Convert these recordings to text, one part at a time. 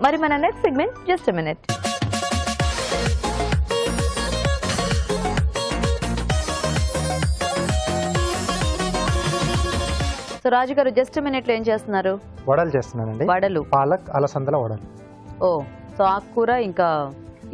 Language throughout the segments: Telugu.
మరి మన next segment just a minute. So Raju గారు జస్ట్ మినిట్ లో ఏం చేస్తున్నారు? వడలు చేస్తున్నానండి. వడలు, పాలక్ అలసందల వడలు. ఓ, సో ఆకుకూర ఇంకా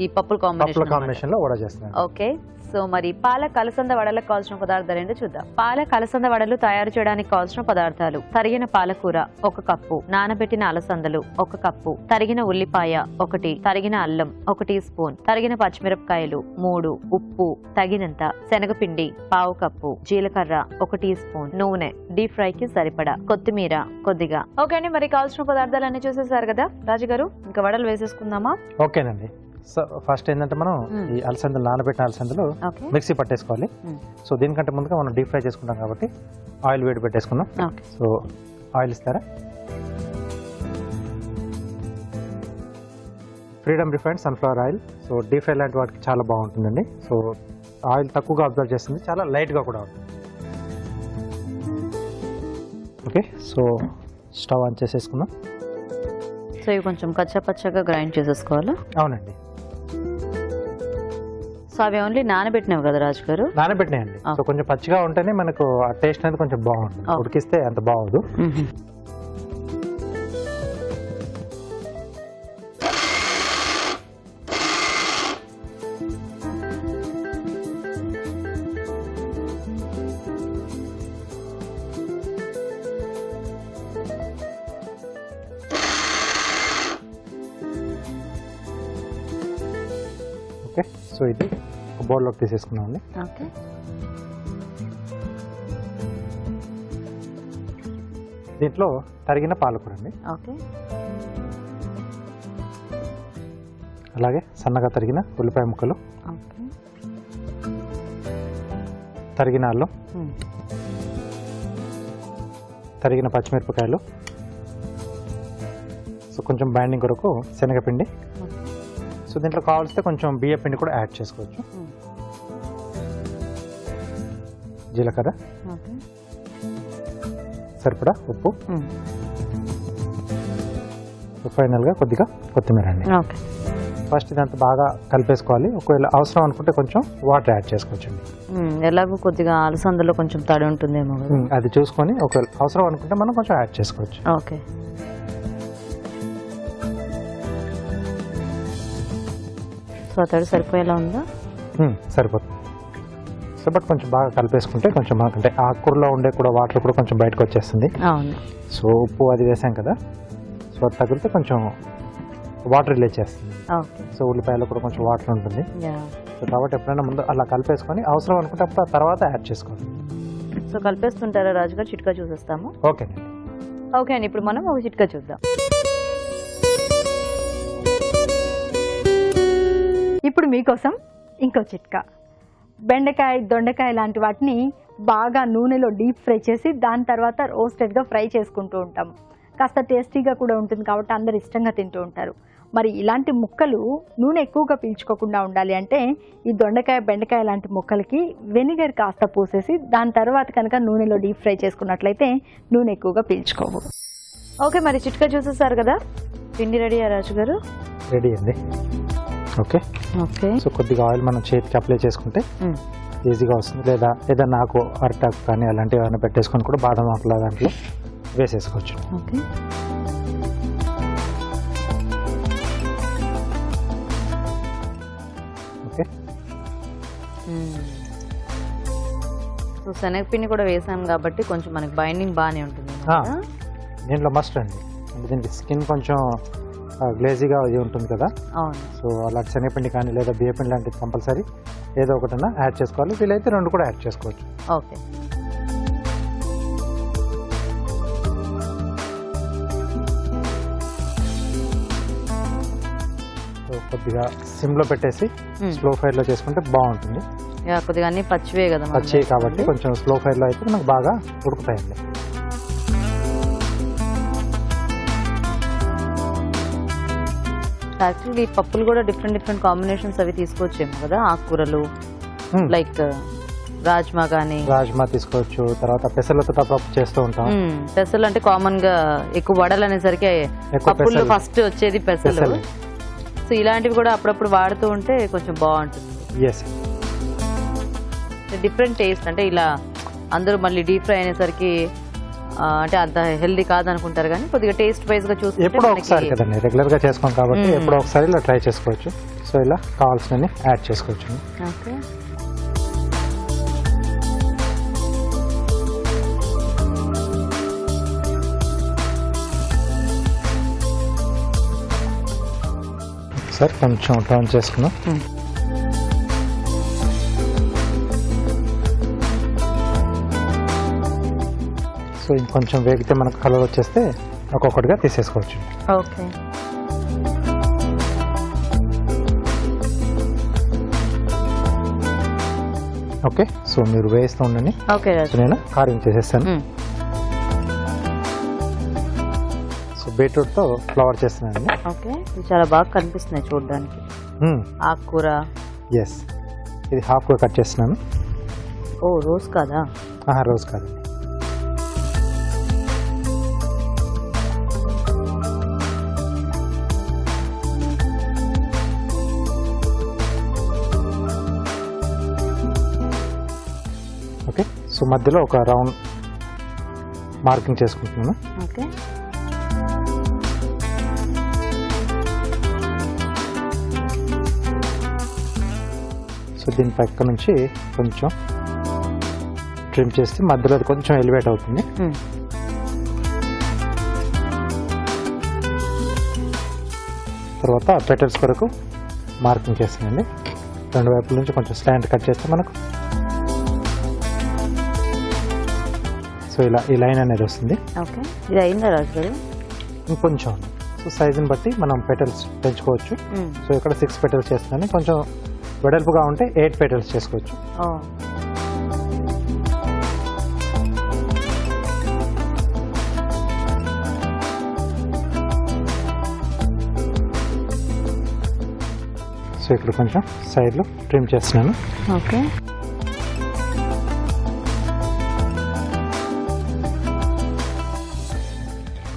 ఈ పప్పుల కాంబినేషన్ లో వడ చేస్తున్నాను. ఓకే, సో మరి పాలక్ అలసంద వడలకు కావాల్సిన పదార్థాలు ఏంటో చూద్దాం. పాలక్ అలసంద వడలు తయారు చేయడానికి కావాల్సిన పదార్థాలు: తరిగిన పాలకూర 1 కప్పు, నానబెట్టిన అలసందలు 1 కప్పు, తరిగిన ఉల్లిపాయ 1, తరిగిన అల్లం 1 టీ స్పూన్, తరిగిన పచ్చిమిరపకాయలు 3, ఉప్పు తగినంత, శనగపిండి 1/2 కప్పు, జీలకర్ర 1 టీ స్పూన్, నూనె, డీప్ ఫ్రై కి సరిపడా, కొత్తిమీర కొద్దిగా. ఓకే అండి, మరి కావాల్సిన పదార్థాలన్నీ చూసేసారు కదా రాజు గారు, ఇంకా వడలు వేసేసుకుందామా? ఓకేనండి. సో ఫస్ట్ ఏంటంటే మనం ఈ అలసందలు, నానబెట్టిన అలసందలు మిక్సీ పట్టేసుకోవాలి. సో దీనికంటే ముందుగా మనం డీప్ ఫ్రై చేసుకుంటాం కాబట్టి ఆయిల్ వేడి పెట్టేసుకుందాం. సో ఆయిల్ ఇస్తారా? Freedom refined sunflower oil. So deep fry లాంటి వాటికి చాలా బాగుంటుందండి. సో ఆయిల్ తక్కువగా అబ్జర్వ్ చేస్తుంది, చాలా లైట్గా కూడా ఉంటుంది. ఓకే, సో స్టవ్ ఆన్ చేసేసుకుందాం. సో ఇవి కొంచెం కచ్చపచ్చగా గ్రైండ్ చేసేసుకోవాలా? అవునండి. సో అవి ఓన్లీ నానబెట్టినవి కదా రాజు గారు? నానబెట్టినాయండి. సో కొంచెం పచ్చిగా ఉంటేనే మనకు ఆ టేస్ట్ అనేది కొంచెం బాగుంటుంది, ఉడికిస్తే అంత బాగోదు. ఓకే, సో ఇది ఒక బౌల్లోకి తీసేసుకున్నామండి. ఓకే, దీంట్లో తరిగిన పాలకూర అండి. ఓకే, అలాగే సన్నగా తరిగిన ఉల్లిపాయ ముక్కలు, ఓకే, తరిగిన అల్లం, తరిగిన పచ్చిమిరపకాయలు, సో కొంచెం బైండింగ్ కొరకు శనగపిండి. సో దీంట్లో కావాల్సితే కొంచెం బియ్య పిండి కూడా యాడ్ చేసుకోవచ్చు. జీలకర్ర, సరిపడా ఉప్పు, ఫైనల్గా కొద్దిగా కొత్తిమీర అండి. ఫస్ట్ ఇదంతా బాగా కలిపేసుకోవాలి. ఒకవేళ అవసరం అనుకుంటే కొంచెం వాటర్ యాడ్ చేసుకోవచ్చండి. ఎలాగో కొద్దిగా అలసందలో కొంచెం తడి ఉంటుందేమో, అది చూసుకొని ఒకవేళ అవసరం అనుకుంటే మనం కొంచెం యాడ్ చేసుకోవచ్చు. ఓకే, సో తడి సరిపోయేలా ఉందా? సరిపోతుంది. సో బట్ కొంచెం బాగా కలిపేసుకుంటే కొంచెం మనకంటే ఆకుకూరలో ఉండే కూడా వాటర్ కూడా కొంచెం బయటకు వచ్చేస్తుంది. అవును. సో ఉప్పు అది వేసాం కదా, సో అది తగిలితే కొంచెం వాటర్ రిలీజ్ చేస్తుంది. సో ఉల్లిపాయలో కూడా కొంచెం వాటర్ ఉంటుంది. సో కాబట్టి ఎప్పుడైనా ముందు అలా కలిపేసుకొని అవసరం అనుకుంటే అప్పుడు ఆ తర్వాత యాడ్ చేసుకోవాలి. సో కలిపేస్తుంటారా రాజుగారు? చిట్కా చూసేస్తాము. ఓకేనండి. ఓకే అండి, ఇప్పుడు మనం ఒక చిట్కా చూద్దాం. ఇప్పుడు మీకోసం ఇంకో చిట్కా. బెండకాయ, దొండకాయ లాంటి వాటిని బాగా నూనెలో డీప్ ఫ్రై చేసి దాని తర్వాత రోస్టెడ్గా ఫ్రై చేసుకుంటూ ఉంటాం. కాస్త టేస్టీగా కూడా ఉంటుంది కాబట్టి అందరు ఇష్టంగా తింటూ ఉంటారు. మరి ఇలాంటి ముక్కలు నూనె ఎక్కువగా పీల్చుకోకుండా ఉండాలి అంటే ఈ దొండకాయ, బెండకాయ లాంటి ముక్కలకి వెనిగర్ కాస్త పూసేసి దాని తర్వాత కనుక నూనెలో డీప్ ఫ్రై చేసుకున్నట్లయితే నూనె ఎక్కువగా పీల్చుకోవు. ఓకే, మరి చిట్కా చూసేసారు కదా, పిండి రెడీయా రాజు గారు? రెడీ అండి. Okay, okay. సో కొద్దిగా ఆయిల్ మనం చేతికి అప్లై చేసుకుంటే ఈజీగా వస్తుంది. లేదా ఏదైనా ఆకు, అరటాకు కానీ అలాంటివి ఏమైనా పెట్టేసుకొని కూడా బాదం ఆకుల దాంట్లో వేసేసుకోవచ్చు. Okay, okay. సో శనగపిండి కూడా వేసాం కాబట్టి కొంచెం మనకి బైండింగ్ బాగానే ఉంటుంది. దీంట్లో మస్ట్ అండి, అంటే దీనికి స్కిన్ కొంచెం గ్లేజీగా ఇది ఉంటుంది కదా. అవును. సో అలాంటి శనగపిండి కానీ లేదా బియ్యపిండి లాంటిది కంపల్సరీ ఏదో ఒకటన్నా యాడ్ చేసుకోవాలి. వీలైతే 2 కూడా యాడ్ చేసుకోవచ్చు. ఓకే, సో కొద్దిగా సిమ్లో పెట్టేసి స్లో ఫైర్లో చేసుకుంటే బాగుంటుంది. కొద్దిగా అన్ని పచ్చివే కదా, పచ్చి కాబట్టి కొంచెం స్లో ఫైర్లో అయితే మనకు బాగా ఉడుకుతాయండి. యాక్చువల్లీ ఈ పప్పులు కూడా డిఫరెంట్ కాంబినేషన్స్ అవి తీసుకోవచ్చేమో కదా, ఆకుకూరలు లైక్ రాజ్మా తీసుకోవచ్చు. తర్వాత పెసర్లతో పప్పు చేస్తూ ఉంటాం. పెసలు అంటే కామన్ గా ఎక్కువ వడలు అనేసరికి పప్పుల్లో ఫస్ట్ వచ్చేది పెసలు. సో ఇలాంటివి కూడా అప్పుడప్పుడు వాడుతూ ఉంటే కొంచెం బాగుంటుంది. Different taste. అంటే ఇలా అందరూ మళ్ళీ డీప్ ఫ్రై అనేసరికి అంటే అంత హెల్దీ కాదనుకుంటారు, కానీ కొద్దిగా టేస్ట్ వైజ్ గా చూస్తే ఎప్పుడో ఒకసారి కదండి, రెగ్యులర్ గా చేసుకోం కాబట్టి ఎప్పుడో ఒకసారి ఇలా ట్రై చేసుకోవచ్చు. సో ఇలా కావాల్సినవి యాడ్ చేసుకోవచ్చు. ఓకే, సార్ కొంచెం టర్న్ చేసుకున్నాం. సో ఇంకొంచెం వేగితే మనకు కలర్ వచ్చేస్తే ఒక్కొక్కటిగా తీసేసుకోవచ్చు. Okay, okay. సో మీరు వేస్తూ ఉండండి. ఓకే, నేను కార్వింగ్ చేసేస్తాను. సో బీట్రూట్తో ఫ్లవర్ చేస్తున్నానండి. ఓకే, ఇది చాలా బాగా కనిపిస్తున్నాయి చూడడానికి. ఆకుకూర. ఎస్, ఇది హాఫ్గా కట్ చేస్తున్నాను. ఓ, రోజ్ కాదా? రోజ్ కాదు. ఓకే, సో మధ్యలో ఒక రౌండ్ మార్కింగ్ చేసుకుంటున్నాను. ఓకే, సో దీని పక్క నుంచి కొంచెం ట్రిమ్ చేస్తే మధ్యలో అది కొంచెం ఎలివేట్ అవుతుంది. తర్వాత పెటల్స్ కొరకు మార్కింగ్ చేస్తానండి. రెండు వైపుల నుంచి కొంచెం స్లాంట్ కట్ చేస్తే మనకు సో ఇలా ఈ లైన్ అనేది వస్తుంది. ఓకే, ఇది అయిందా రాజు గారు? ఇంకొంచెం. సో సైజుని బట్టి మనం పెటల్స్ పెంచుకోవచ్చు. సో ఇక్కడ 6 పెటల్స్ చేస్తున్నాను. కొంచెం వెడల్పుగా ఉంటే 8 పెటల్స్ చేసుకోవచ్చు. సో ఇక్కడ కొంచెం సైడ్లో ట్రిమ్ చేస్తున్నాను. Okay,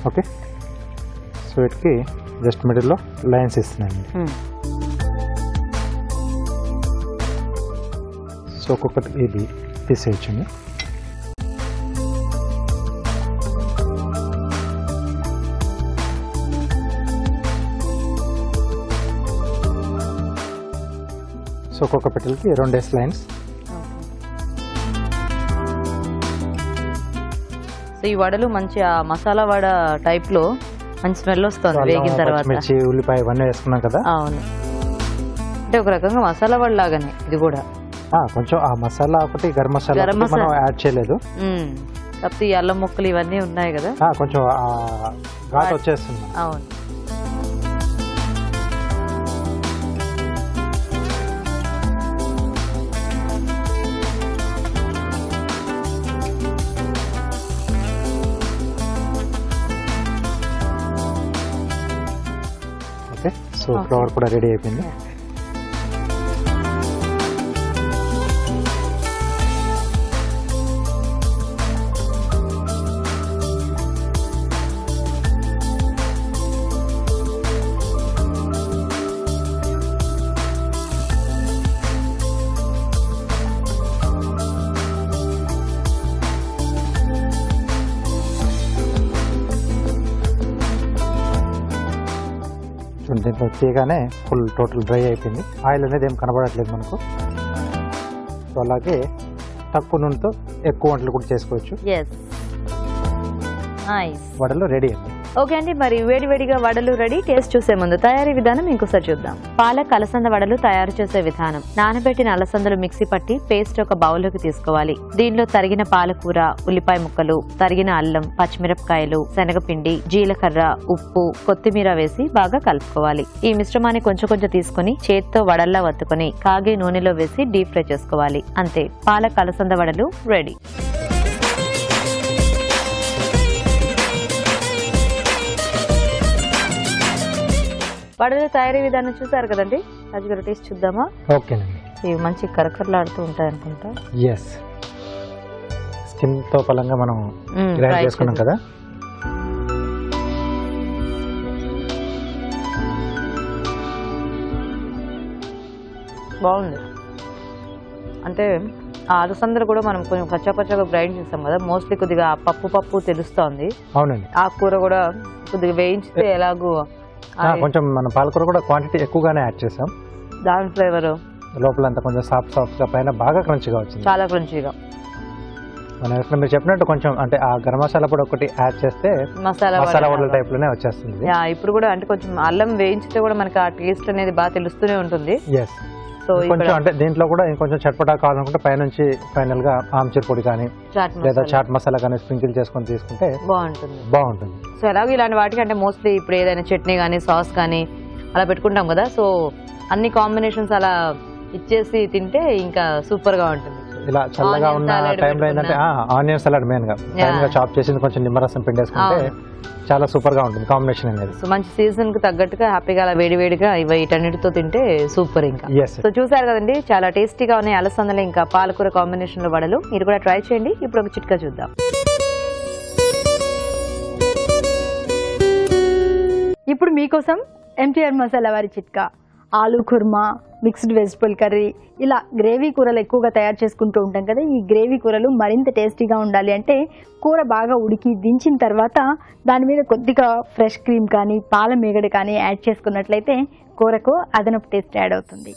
okay. సో వీటికి జస్ట్ మిడిల్లో లైన్స్ ఇస్తున్నాను. సో ఒక్కొక్కటి ఇది తీసేయచ్చండి. సో ఒక్కొక్క పెటల్కి 2 లైన్స్. సో ఈ వడలు మంచి మసాలా వడ టైప్ లో మంచి స్మెల్ వస్తుంది వేగిన తర్వాత. మిర్చి, ఉల్లిపాయ ఇవన్నీ వేసుకున్నాం కదా. అవును, అంటే ఒక రకంగా మసాలా వడ లాగానే ఇది కూడా. కొంచెం ఆ మసాలా ఒకటి గరం మసాలా మనం యాడ్ చేయలేదు. కాకపోతే ఈ అల్లం ముక్కలు ఇవన్నీ ఉన్నాయి కదా, కొంచెం ఘాట్ వచ్చేస్తుంది. అవును. ఓకే, సో ఫ్లవర్ కూడా రెడీ అయిపోయింది. దీంట్లో తీయగానే ఫుల్ టోటల్ డ్రై అయిపోయింది. ఆయిల్ అనేది ఏం కనబడట్లేదు మనకు. సో అలాగే తక్కువ నూనెతో ఎక్కువ వంటలు కూడా చేసుకోవచ్చు. వడలు రెడీ అండి. ఓకే అండి, మరి వేడివేడిగా వడలు రెడీ. టేస్ట్ చూసే ముందు తయారీ విధానం ఇంకోసారి చూద్దాం. పాలక్ అలసంద వడలు తయారు చేసే విధానం. నానబెట్టిన అలసందలు మిక్సీ పట్టి పేస్ట్ ఒక బౌల్లోకి తీసుకోవాలి. దీనిలో తరిగిన పాలకూర, ఉల్లిపాయ ముక్కలు, తరిగిన అల్లం, పచ్చిమిరపకాయలు, శనగపిండి, జీలకర్ర, ఉప్పు, కొత్తిమీర వేసి బాగా కలుపుకోవాలి. ఈ మిశ్రమాన్ని కొంచెం కొంచెం తీసుకుని చేత్తో వడల్లా వత్తుకొని కాగే నూనెలో వేసి డీప్ ఫ్రై చేసుకోవాలి. అంతే, పాలక్ అలసంద వడలు రెడీ. వడలు తయారీ విధానం చూసారు కదండి. రాజుగారు టేస్ట్ చూద్దామా? ఓకేనండి. ఇవి మంచి కరకరలాడుతూ ఉంటాయి అనుకుంటా. ఎస్, స్కిన్తో పలంగా మనం గ్రైండ్ చేసుకున్నాం కదా. బాగుంది. అంటే ఆ అలసందలు కూడా మనం కొంచెం కచ్చాపచ్చాగా గ్రైండ్ చేస్తాం కదా, మోస్ట్లీ కొద్దిగా పప్పు తెలుస్తోంది. అవునండి. ఆ కూర కూడా కొద్దిగా వేయించితే ఎలాగో కొంచెం మన పాలకూర కూడా క్వాంటిటీ ఎక్కువగానే యాడ్ చేసాం. దాని ఫ్లేవర్ లోపల అంతా కొంచెం సాఫ్ట్ గా, పైన బాగా క్రంచిగా వచ్చింది, చాలా క్రంచీగా. మనం మీరు చెప్పినట్టు కొంచెం అంటే ఆ గరం మసాలా కూడా ఒకటి యాడ్ చేస్తే మసాలా వడల టైప్ లోనే వచ్చేస్తుంది. ఇప్పుడు కూడా అంటే కొంచెం అల్లం వేయించితే కూడా మనకి ఆ టేస్ట్ అనేది బాగా తెలుస్తూనే ఉంటుంది. సో కొంచెం అంటే దీంట్లో కూడా ఇంకొంచెం చట్పటా కావాలనుకుంటే పైనుంచి ఫైనల్ గా ఆమ్చూర్ పొడి కానీ లేదా చాట్ మసాలా కానీ స్ప్రింకిల్ చేసుకొని తీసుకుంటే బాగుంటుంది. సో ఎలాగో ఇలాంటి వాటికి అంటే మోస్ట్లీ ఇప్పుడు ఏదైనా చట్నీ కానీ సాస్ కానీ అలా పెట్టుకుంటాం కదా, సో అన్ని కాంబినేషన్స్ అలా ఇచ్చేసి తింటే ఇంకా సూపర్ గా ఉంటుంది. ఇలా చల్లగా ఉన్న టైంలో ఏంటంటే ఆనియన్ సలాడ్ మెయిన్ గా చాప్ చేసి కొంచెం నిమ్మరసం పిండేసుకుంటే చాలా సూపర్ గా ఉంటుంది కాంబినేషన్ అనేది. సో మంచి సీజన్ కు తగ్గట్టుగా హ్యాపీగా అలా వేడివేడిగా వీటన్నిటితో తింటే సూపర్. ఇంకా సో చూసారు కదండి, చాలా టేస్టీగా ఉన్నాయి అలసందలు ఇంకా పాలకూర కాంబినేషన్ లో వడలు. మీరు కూడా ట్రై చేయండి. ఇప్పుడు ఒక చిట్కా చూద్దాం. ఇప్పుడు మీకోసం MTR మసాలా వారి చిట్కా. Aloo kurma, mixed vegetable curry, ఇలా గ్రేవీ కూరలు ఎక్కువగా తయారు చేసుకుంటూ ఉంటాం కదా. ఈ గ్రేవీ కూరలు మరింత టేస్టీగా ఉండాలి అంటే కూర బాగా ఉడికి దించిన తర్వాత దాని మీద కొద్దిగా ఫ్రెష్ క్రీమ్ కానీ పాల మీగడ కానీ యాడ్ చేసుకున్నట్లయితే కూరకు అదనపు టేస్ట్ యాడ్ అవుతుంది.